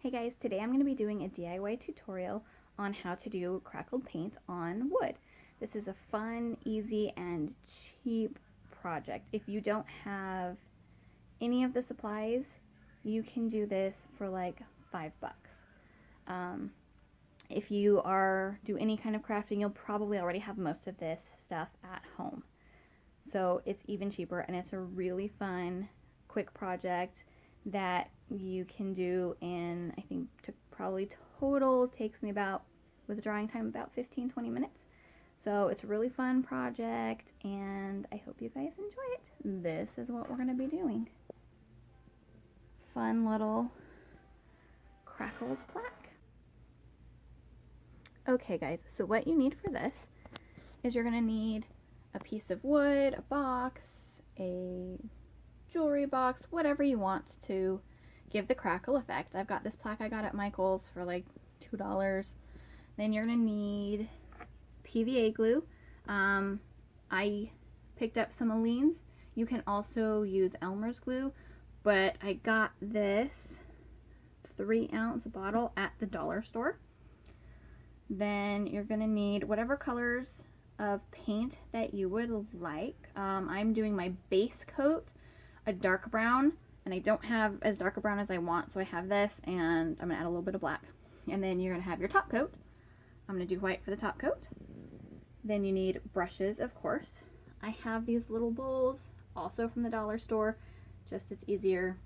Hey guys, today I'm going to be doing a DIY tutorial on how to do crackled paint on wood. This is a fun, easy, and cheap project. If you don't have any of the supplies, you can do this for like $5. If you do any kind of crafting, you'll probably already have most of this stuff at home. So it's even cheaper, and it's a really fun, quick project that you can do in, I think, probably total takes me about, with drying time, about 15-20 minutes. So it's a really fun project, and I hope you guys enjoy it. This is what we're going to be doing. Fun little crackled plaque. Okay guys, so what you need for this is you're going to need a piece of wood, a box, a jewelry box, whatever you want to give the crackle effect. I've got this plaque I got at Michael's for like $2. Then you're going to need PVA glue. I picked up some Aleene's. You can also use Elmer's glue, but I got this 3-ounce bottle at the dollar store. Then you're going to need whatever colors of paint that you would like. I'm doing my base coat a dark brown, and I don't have as dark a brown as I want, so I have this, and I'm going to add a little bit of black. And then you're going to have your top coat. I'm going to do white for the top coat. Then you need brushes, of course. I have these little bowls, also from the dollar store, just it's easier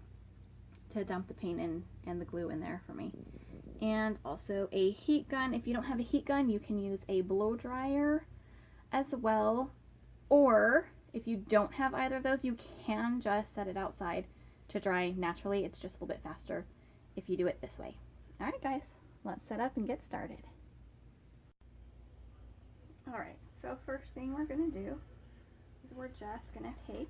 to dump the paint in and the glue in there for me. And also a heat gun. If you don't have a heat gun, you can use a blow dryer as well, or if you don't have either of those, you can just set it outside to dry naturally. It's just a little bit faster if you do it this way. Alright guys, let's set up and get started. Alright, so first thing we're going to do is we're just going to take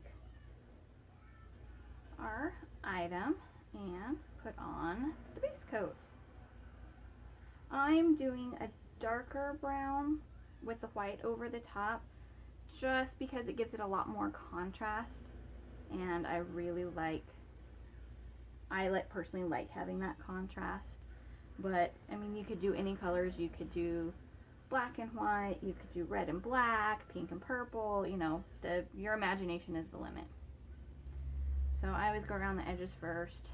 our item and put on the base coat. I'm doing a darker brown with the white over the top just because it gives it a lot more contrast, and I personally like having that contrast. But I mean, you could do any colors. You could do black and white, you could do red and black, pink and purple, you know, your imagination is the limit. So I always go around the edges first.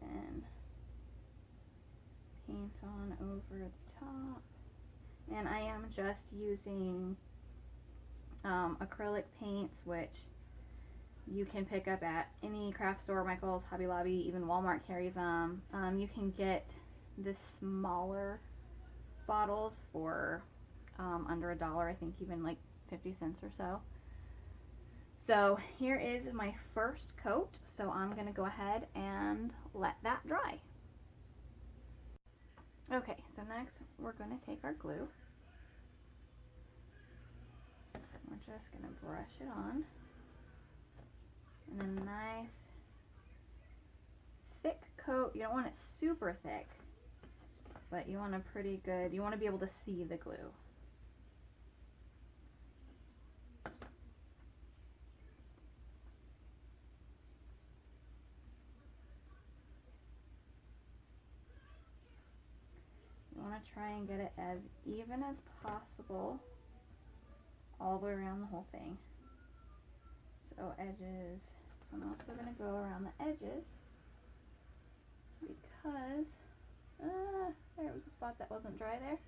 Then paint on over the top. And I am just using acrylic paints, which you can pick up at any craft store, Michael's, Hobby Lobby, even Walmart carries them. You can get the smaller bottles for under $1, I think even like 50 cents or so. So here is my first coat, so I'm going to go ahead and let that dry. Okay, so next we're going to take our glue. We're just going to brush it on. And a nice thick coat. You don't want it super thick, but you want a pretty good, you want to be able to see the glue. You want to try and get it as even as possible all the way around the whole thing. So edges, I'm also going to go around the edges because there was a spot that wasn't dry there.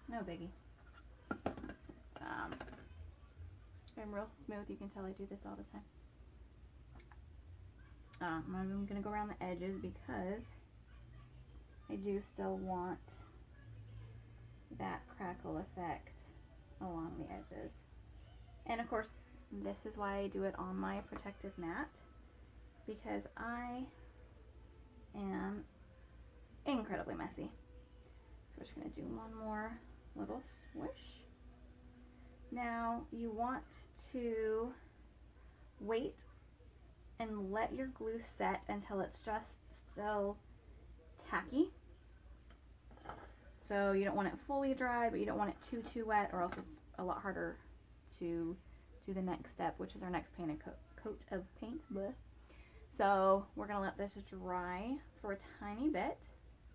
No biggie. I'm real smooth, you can tell I do this all the time. I'm going to go around the edges because I do still want that crackle effect along the edges. And of course, this is why I do it on my protective mat, because I am incredibly messy. So we're just going to do one more little swish. Now you want to wait and let your glue set until it's just still tacky. So you don't want it fully dry, but you don't want it too wet, or else it's a lot harder to do the next step, which is our next coat of paint. Bleh. So we're going to let this dry for a tiny bit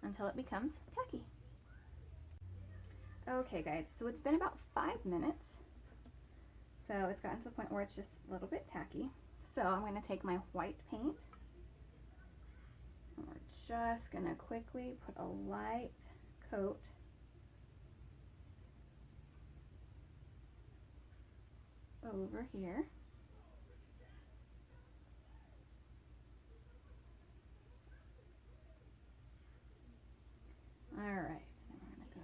until it becomes tacky. Okay guys, so it's been about 5 minutes. So it's gotten to the point where it's just a little bit tacky. So I'm going to take my white paint, and we're just going to quickly put a light coat over here. Alright, and we're going to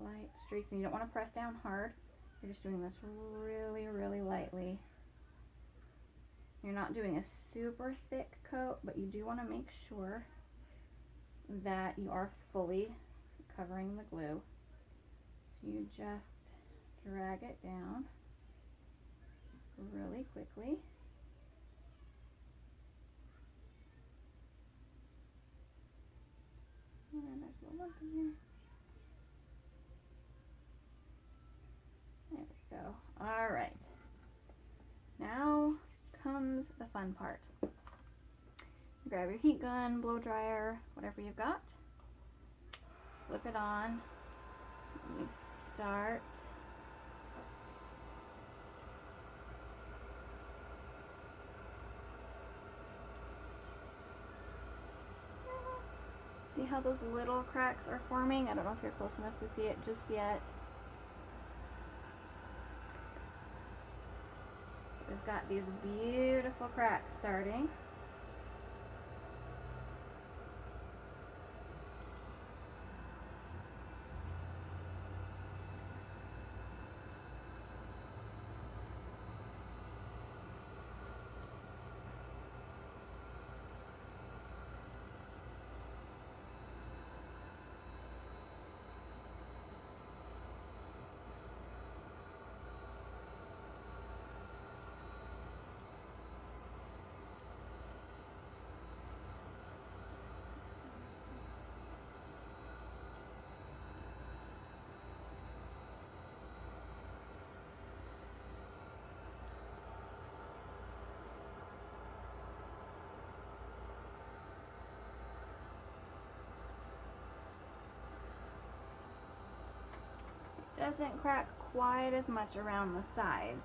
go light streaks, and you don't want to press down hard. You're just doing this really, really lightly. You're not doing a super thick coat, but you do want to make sure that you are fully covering the glue. So you just drag it down really quickly. And there's a little lump in here. There we go. Alright. Now comes the fun part. Grab your heat gun, blow dryer, whatever you've got. Flip it on. And you start see how those little cracks are forming? I don't know if you're close enough to see it just yet. We've got these beautiful cracks starting. Doesn't crack quite as much around the sides.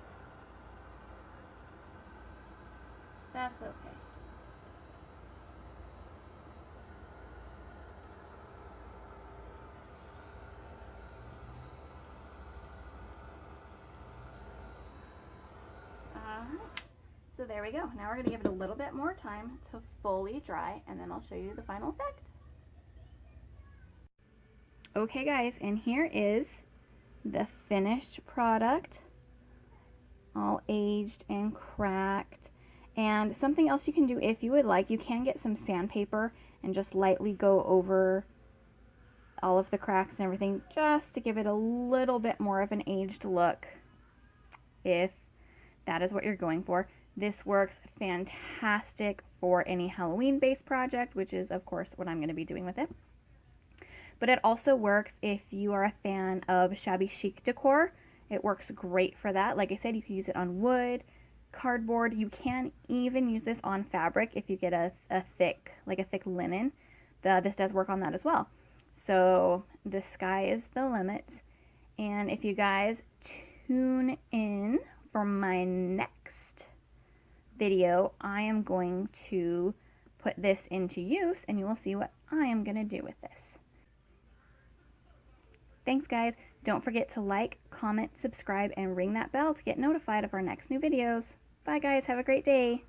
That's okay. So there we go. Now we're going to give it a little bit more time to fully dry, and then I'll show you the final effect. Okay guys, and here is the finished product, all aged and cracked. And something else you can do if you would like, you can get some sandpaper and just lightly go over all of the cracks and everything, just to give it a little bit more of an aged look, if that is what you're going for. This works fantastic for any Halloween based project, which is of course what I'm going to be doing with it. But it also works if you are a fan of shabby chic decor. It works great for that. Like I said, you can use it on wood, cardboard. You can even use this on fabric if you get a thick linen. This does work on that as well. So the sky is the limit. And if you guys tune in for my next video, I am going to put this into use and you will see what I am going to do with this. Thanks guys. Don't forget to like, comment, subscribe, and ring that bell to get notified of our next new videos. Bye guys. Have a great day.